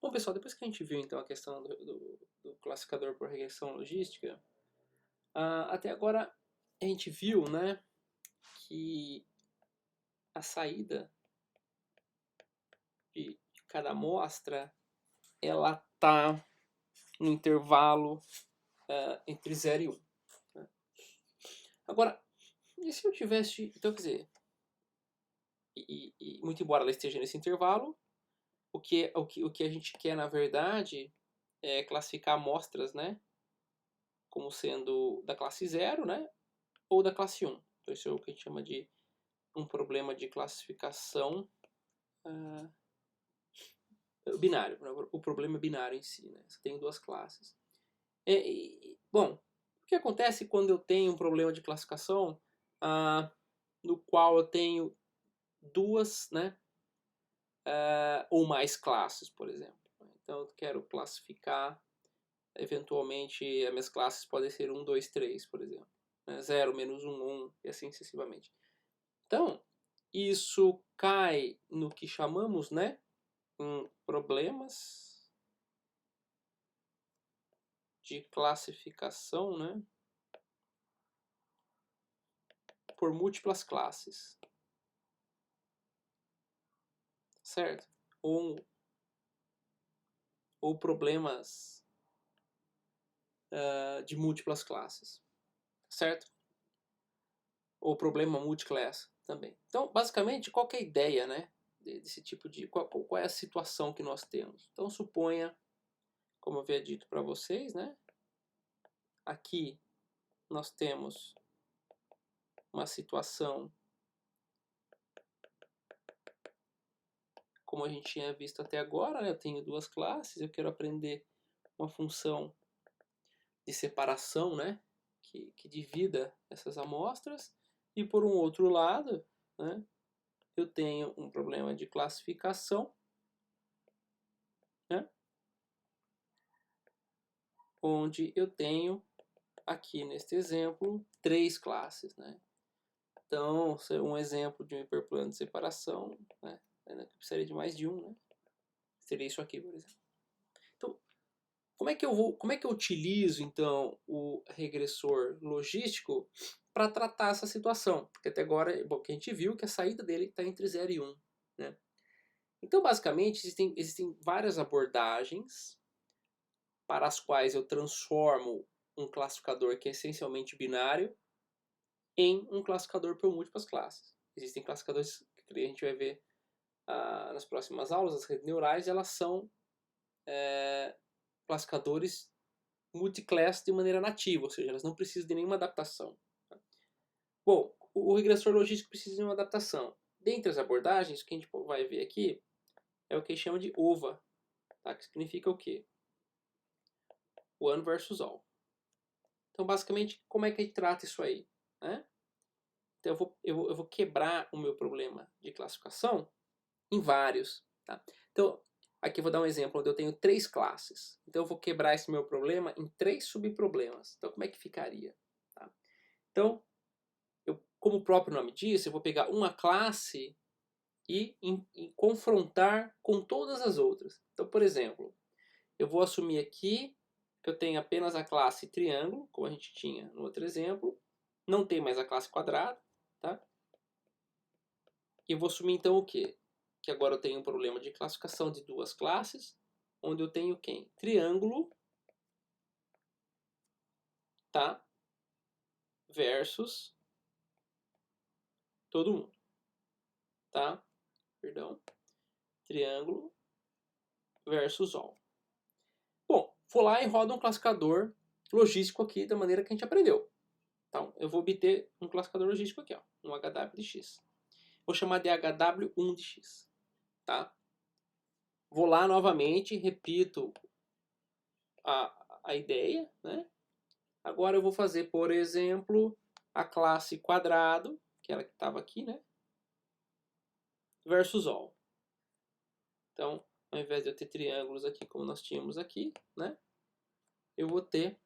Bom, pessoal, depois que a gente viu então a questão do classificador por regressão logística, até agora a gente viu, né, que a saída de cada amostra ela está no intervalo entre 0 e 1. Né? Agora, e se eu tivesse, então quer dizer, muito embora ela esteja nesse intervalo, o que a gente quer na verdade é classificar amostras, né, como sendo da classe 0, né, ou da classe 1. Então isso é o que a gente chama de um problema de classificação binário. O problema é binário em si, né? Você tem duas classes. Bom, o que acontece quando eu tenho um problema de classificação no qual eu tenho duas, né, ou mais classes, por exemplo. Então eu quero classificar, eventualmente as minhas classes podem ser 1, 2, 3, por exemplo. 0, menos 1, 1 e assim sucessivamente. Então, isso cai no que chamamos, né, em problemas de classificação, né, por múltiplas classes, certo? Ou problemas de múltiplas classes, certo? Ou problema multiclass também. Então, basicamente, qual que é a ideia, né, desse tipo de... Qual é a situação que nós temos? Então, suponha, como eu havia dito para vocês, né, aqui nós temos uma situação como a gente tinha visto até agora, né? Eu tenho duas classes, eu quero aprender uma função de separação, né, que divida essas amostras, e por um outro lado, né, eu tenho um problema de classificação, né, onde eu tenho aqui neste exemplo 3 classes, né. Então, um exemplo de um hiperplano de separação, né, que precisaria de mais de um, né, seria isso aqui, por exemplo. Então, como é que eu utilizo então o regressor logístico para tratar essa situação? Porque até agora, bom, que a gente viu que a saída dele está entre 0 e 1, né? Então, basicamente, existem várias abordagens para as quais eu transformo um classificador que é essencialmente binário em um classificador por múltiplas classes. Existem classificadores que a gente vai ver nas próximas aulas, as redes neurais, elas são classificadores multiclass de maneira nativa, ou seja, elas não precisam de nenhuma adaptação. Bom, o regressor logístico precisa de uma adaptação. Dentre as abordagens, o que a gente vai ver aqui é o que a gente chama de OVA, tá? Que significa o quê? One versus all. Então, basicamente, como é que a gente trata isso aí? Né? Então, eu vou quebrar o meu problema de classificação em vários. Tá? Então, aqui eu vou dar um exemplo onde eu tenho 3 classes. Então, eu vou quebrar esse meu problema em 3 subproblemas. Então, como é que ficaria? Tá? Então, como o próprio nome diz, eu vou pegar uma classe e confrontar com todas as outras. Então, por exemplo, eu vou assumir aqui que eu tenho apenas a classe triângulo, como a gente tinha no outro exemplo, não tem mais a classe quadrado, tá? E eu vou assumir então o quê? Que agora eu tenho um problema de classificação de duas classes, onde eu tenho quem? Triângulo, tá? Versus todo mundo, tá? Perdão. Triângulo versus all. Bom, vou lá e rodo um classificador logístico aqui da maneira que a gente aprendeu. Então, eu vou obter um classificador logístico aqui, ó, um HW de x. Vou chamar de HW1 de x. Tá? Vou lá novamente, repito a ideia. Né? Agora eu vou fazer, por exemplo, a classe quadrado, que era que estava aqui, né? Versus all. Então, ao invés de eu ter triângulos aqui, como nós tínhamos aqui, né? Eu vou ter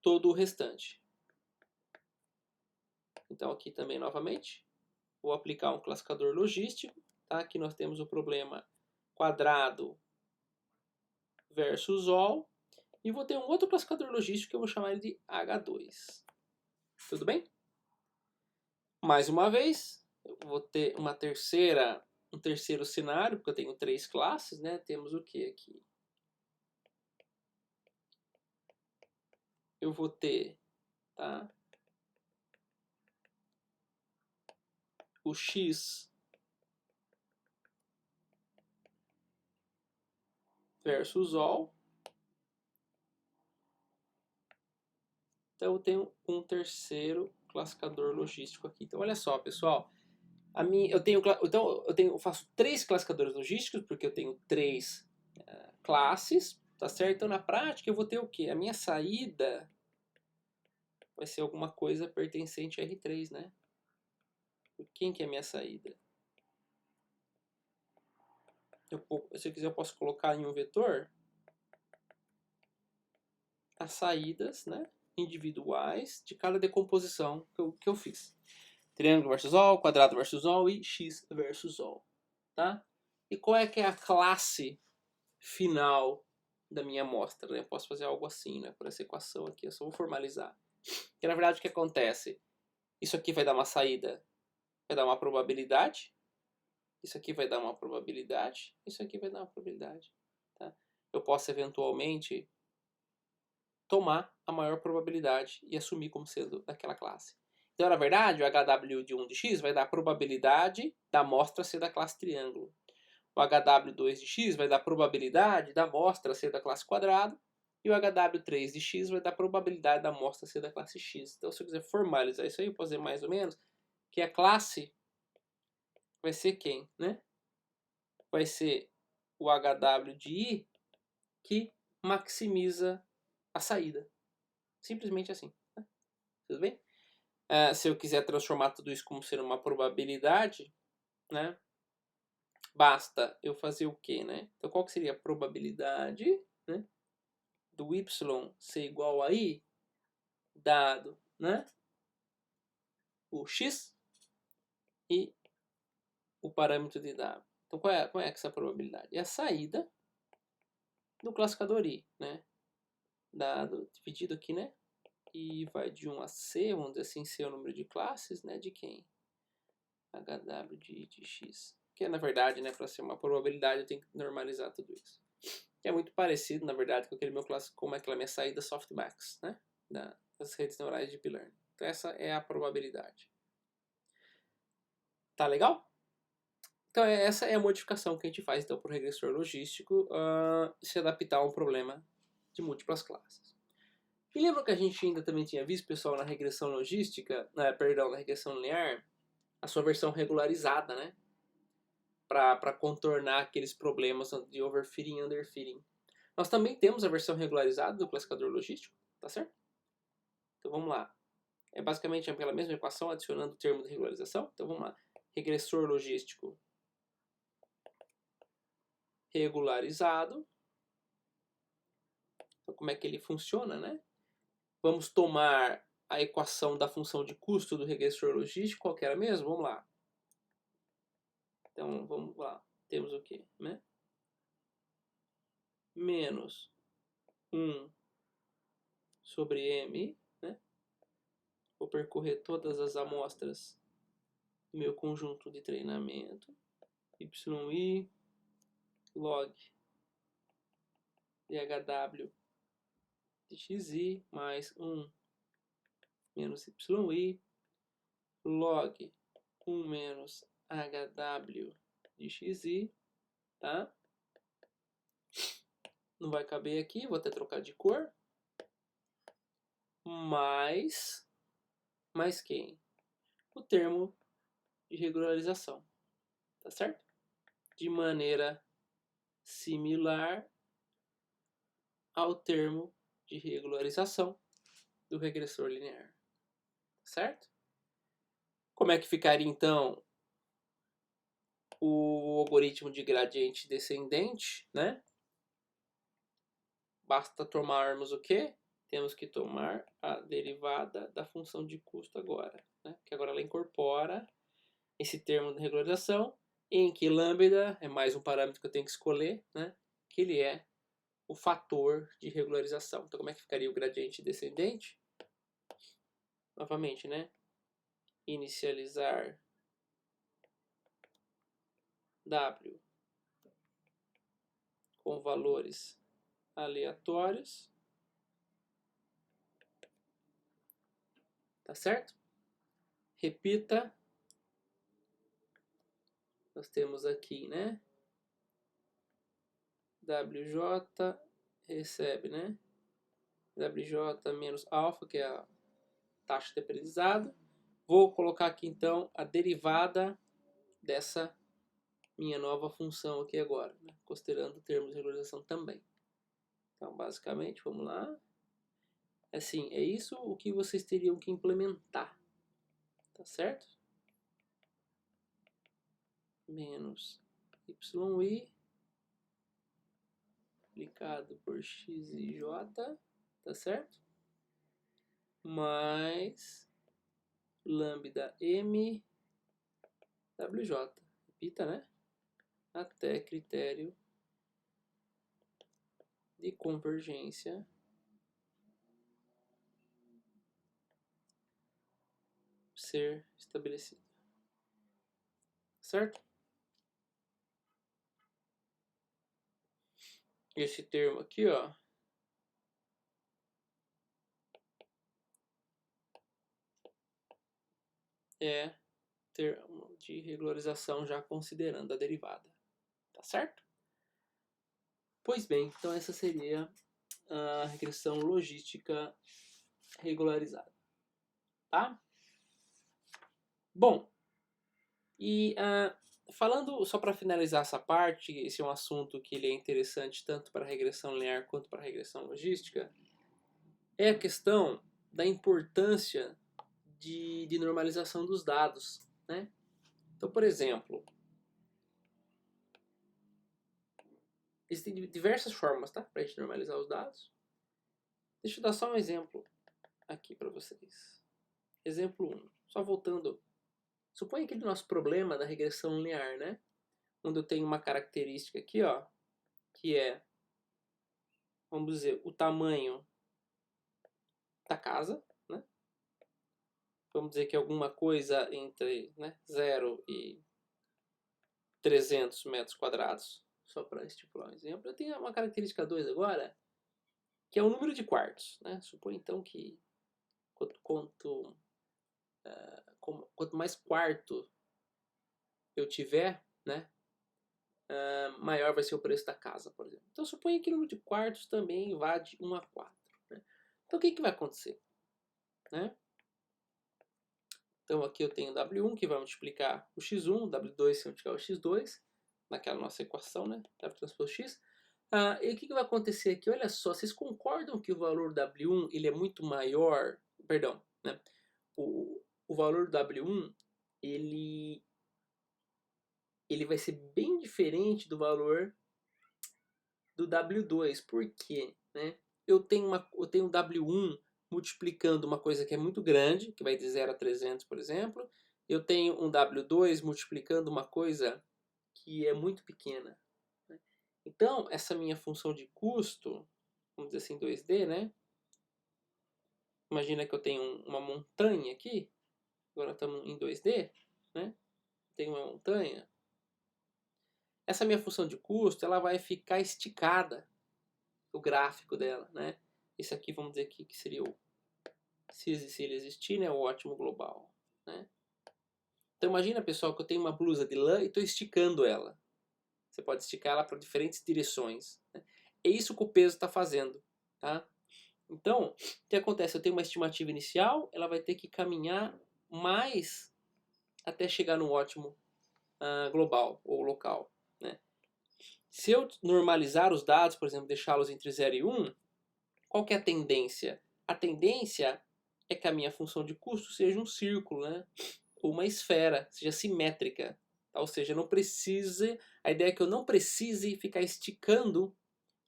todo o restante. Então, aqui também, novamente, vou aplicar um classificador logístico. Tá? Aqui nós temos o problema quadrado versus all. E vou ter um outro classificador logístico que eu vou chamar ele de H2. Tudo bem? Mais uma vez, eu vou ter um terceiro cenário, porque eu tenho 3 classes, né? Temos o que aqui? Eu vou ter, tá? O X versus all. Então eu tenho um terceiro classificador logístico aqui. Então olha só, pessoal. Eu faço 3 classificadores logísticos, porque eu tenho 3 classes, tá certo? Então na prática eu vou ter o quê? A minha saída vai ser alguma coisa pertencente a R3, né? Quem que é a minha saída? Se eu quiser, eu posso colocar em um vetor as saídas, né, individuais de cada decomposição que eu fiz. Triângulo versus all, quadrado versus all e x versus all. Tá? E qual é que é a classe final da minha amostra? Né? Eu posso fazer algo assim, né, por essa equação aqui. Eu só vou formalizar. Porque na verdade o que acontece? Isso aqui vai dar uma saída, vai dar uma probabilidade. Isso aqui vai dar uma probabilidade. Isso aqui vai dar uma probabilidade. Tá? Eu posso eventualmente tomar a maior probabilidade e assumir como sendo daquela classe. Então, na verdade, o HW de 1 de x vai dar a probabilidade da amostra ser da classe triângulo. O HW2 de x vai dar a probabilidade da amostra ser da classe quadrado. E o HW3 de x vai dar a probabilidade da amostra ser da classe x. Então, se eu quiser formalizar isso aí, eu posso dizer mais ou menos que a classe vai ser quem? Né? Vai ser o HW de i que maximiza a saída. Simplesmente assim. Né? Tudo bem? Se eu quiser transformar tudo isso como sendo uma probabilidade, né? Basta eu fazer o quê, né? Então, qual que seria a probabilidade, né, do y ser igual a i, dado, né, o x e o parâmetro de w. Então, qual é essa probabilidade? É a saída do classificador i, né? Dado, dividido aqui, né? E vai de 1 a c, vamos dizer assim, c é o número de classes, né? De quem? HW de x. Que é, na verdade, né, para ser uma probabilidade, eu tenho que normalizar tudo isso. Que é muito parecido, na verdade, com aquele meu clássico, como é aquela minha saída softmax, né? Das redes neurais de Deep Learning. Então essa é a probabilidade. Tá legal? Então essa é a modificação que a gente faz então, para o regressor logístico se adaptar a um problema de múltiplas classes. E lembra que a gente ainda também tinha visto, pessoal, na regressão logística, na regressão linear, a sua versão regularizada, né? Para contornar aqueles problemas de overfitting e underfitting. Nós também temos a versão regularizada do classificador logístico, tá certo? Então vamos lá. É basicamente aquela mesma equação adicionando o termo de regularização. Então vamos lá. Regressor logístico regularizado. Então como é que ele funciona, né? Vamos tomar a equação da função de custo do regressor logístico, qual que era mesmo? Vamos lá. Então vamos lá. Temos o quê? Né? Menos 1 sobre m, né? Vou percorrer todas as amostras do meu conjunto de treinamento. YI log DHW de xi mais 1 menos YI log 1 menos HW de xi, tá? Não vai caber aqui, vou até trocar de cor. Mais quem? O termo de regularização, tá certo? De maneira similar ao termo de regularização do regressor linear, certo? Como é que ficaria então o algoritmo de gradiente descendente, né? Basta tomarmos o quê? Temos que tomar a derivada da função de custo agora, né? Que agora ela incorpora esse termo de regularização em que lambda é mais um parâmetro que eu tenho que escolher, né? Que ele é o fator de regularização. Então, como é que ficaria o gradiente descendente? Novamente, né? Inicializar W com valores aleatórios. Tá certo? Repita. Nós temos aqui, né? WJ recebe, né? WJ menos alfa, que é a taxa de aprendizado. Vou colocar aqui então a derivada dessa minha nova função aqui agora, né? Considerando termos de regularização também. Então, basicamente, vamos lá. Assim, é isso o que vocês teriam que implementar. Tá certo? Menos yi multiplicado por x e j, tá certo? Mais lambda m wj. Repita, né? Até critério de convergência ser estabelecido. Certo? Esse termo aqui, ó, é termo de regularização já considerando a derivada. Tá certo? Pois bem, então essa seria a regressão logística regularizada. Tá? Bom, e falando, só para finalizar essa parte, esse é um assunto que ele é interessante tanto para a regressão linear quanto para a regressão logística, é a questão da importância de normalização dos dados, né? Então, por exemplo, existem diversas formas, tá, para a gente normalizar os dados. Deixa eu dar só um exemplo aqui para vocês. Exemplo 1. Só voltando. Suponha aquele nosso problema da regressão linear, né? Onde eu tenho uma característica aqui, ó, que é, vamos dizer, o tamanho da casa, né? Vamos dizer que alguma coisa entre, né, 0 e 300 metros quadrados, só para estipular um exemplo. Eu tenho uma característica 2 agora, que é o número de quartos, né? Suponha então que quanto mais quarto eu tiver, né, maior vai ser o preço da casa, por exemplo. Então suponha que o número de quartos também vá de 1 a 4. Né? Então o que vai acontecer? Né? Então aqui eu tenho W1 que vai multiplicar o x1, W2 que vai multiplicar o x2, naquela nossa equação, né? W transpôs x. E o que vai acontecer aqui? Olha só, vocês concordam que o valor W1 ele é muito maior? Perdão, né? O valor W1 ele vai ser bem diferente do valor do W2. Por quê? Né? Eu tenho um W1 multiplicando uma coisa que é muito grande, que vai de 0 a 300, por exemplo. Eu tenho um W2 multiplicando uma coisa que é muito pequena. Né? Então, essa minha função de custo, vamos dizer assim, 2D, né? Imagina que eu tenho uma montanha aqui. Agora estamos em 2D, né? Tenho uma montanha. Essa minha função de custo, ela vai ficar esticada, o gráfico dela, né? Esse aqui, vamos dizer aqui, que seria o, se ele existir, né, o ótimo global, né? Então imagina, pessoal, que eu tenho uma blusa de lã e estou esticando ela. Você pode esticar ela para diferentes direções. Né? É isso que o peso está fazendo, tá? Então, o que acontece? Eu tenho uma estimativa inicial, ela vai ter que caminhar mais até chegar no ótimo global ou local, né? Se eu normalizar os dados, por exemplo, deixá-los entre 0 e 1, qual que é a tendência? A tendência é que a minha função de custo seja um círculo, né? Ou uma esfera, seja simétrica. Tá? Ou seja, não precise, a ideia é que eu não precise ficar esticando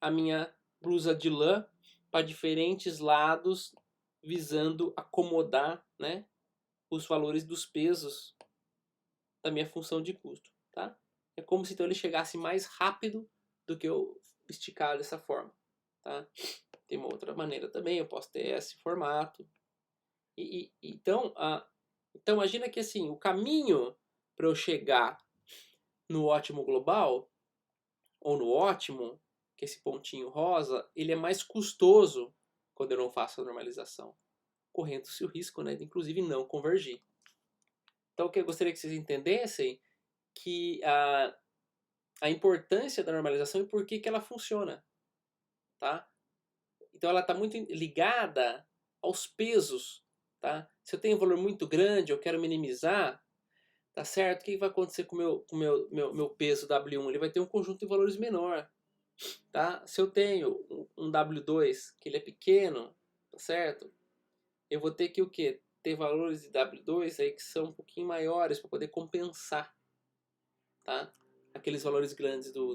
a minha blusa de lã para diferentes lados, visando acomodar, né, os valores dos pesos da minha função de custo. Tá? é como se então ele chegasse mais rápido do que eu esticar dessa forma. Tá? Tem uma outra maneira também, eu posso ter esse formato. Então, então imagina que assim, o caminho para eu chegar no ótimo global, ou no ótimo, que é esse pontinho rosa, ele é mais custoso quando eu não faço a normalização, correndo-se o risco, né, de inclusive não convergir. Então o que eu gostaria que vocês entendessem que a importância da normalização e por que ela funciona, tá? Então ela está muito ligada aos pesos, tá? Se eu tenho um valor muito grande, eu quero minimizar, tá certo? O que vai acontecer com o meu peso W1? Ele vai ter um conjunto de valores menor, tá? Se eu tenho um W2 que ele é pequeno, tá certo? Eu vou ter que o quê? Ter valores de W2 aí que são um pouquinho maiores para poder compensar, tá? Aqueles valores grandes do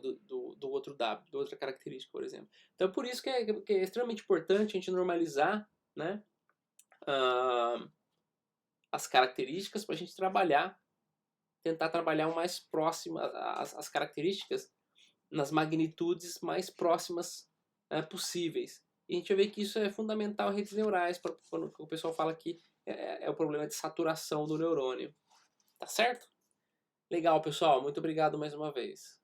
outro W, da outra característica, por exemplo. Então, por isso que é extremamente importante a gente normalizar, né, as características para a gente trabalhar, tentar trabalhar o mais próximo, as características nas magnitudes mais próximas possíveis. E a gente vai ver que isso é fundamental em redes neurais, quando o pessoal fala que é o problema de saturação do neurônio. Tá certo? Legal, pessoal. Muito obrigado mais uma vez.